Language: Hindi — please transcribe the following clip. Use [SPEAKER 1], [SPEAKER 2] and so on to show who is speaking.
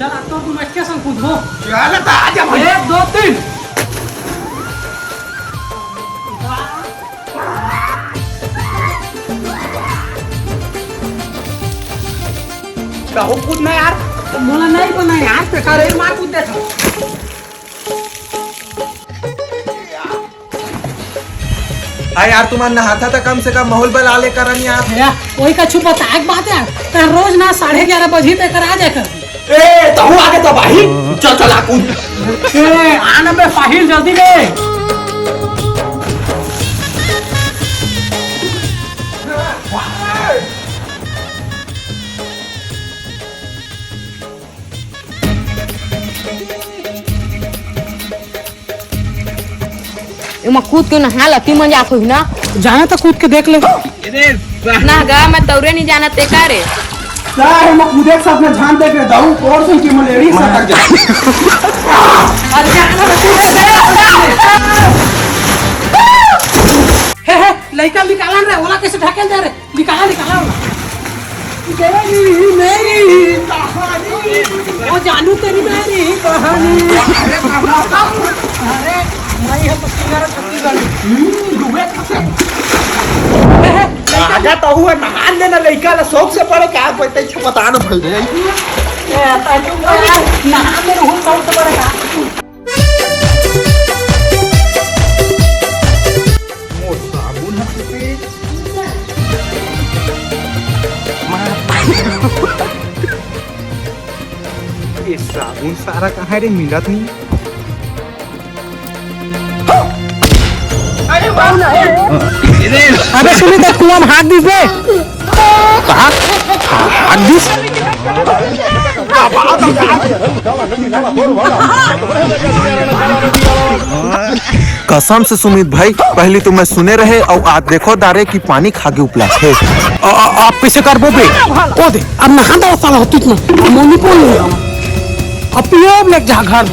[SPEAKER 1] चल अब तो तुम स्टेशन कूदो।
[SPEAKER 2] चल तो आजा भाई।
[SPEAKER 1] 1 2 3।
[SPEAKER 2] कहो कूदना यार।
[SPEAKER 1] मोला नहीं बना यार पे करे मार कूद दे था।
[SPEAKER 3] हाँ यार तुम्हारा नहाता था कम से कम माहौल बना लेकर आनी आप।
[SPEAKER 1] भैया वही का छुपा था एक बात है तेरा रोज ना 11:30 बजे तक आ जाए कर।
[SPEAKER 2] ए तो आगे तो भाई चल चल कूद।
[SPEAKER 1] ए आना बे साहिल जल्दी बे।
[SPEAKER 4] एमा कूद के नहा लती मजाक हुई ना।
[SPEAKER 1] जाना तो कूद के देख ले।
[SPEAKER 4] ना गा मैं तौरे नहीं जाना ते का रे।
[SPEAKER 2] सारे मैं कूदे के साथ में ध्यान देख रहे दाऊ और से की मलेरिया सटक जा।
[SPEAKER 1] अरे जाना बे कूद दे। हे लइका निकालन रे ओला कैसे ढकेल दे रे। निकाला निकाला मेरी कहानी ओ जानू तेरी मेरी कहानी। अरे नहीं है तो सिंगर छत्तीसगढ़ डूबे
[SPEAKER 2] आजा तो हुआ नहान देना लइका ला शौक से पड़े का पता छ पता न भइल रे।
[SPEAKER 1] ए ताजू नहा में रहूं बहुत बड़ा का।
[SPEAKER 2] मोर साबुन हटे ये साबुन सारा कहाँ रे मिलत नहीं।
[SPEAKER 1] अबे सुनी तो कुआं में हाथ दिस बे।
[SPEAKER 2] कहाँ हाथ दिस
[SPEAKER 3] कसम से सुमित भाई पहले तो मैं सुने रहे और आज देखो दारे की पानी खागे उपला है।
[SPEAKER 1] आप पीछे कर बोबे ओ दे अब नहा दो साला होती ना मोनी को नहीं अब पियो लेके जा घर।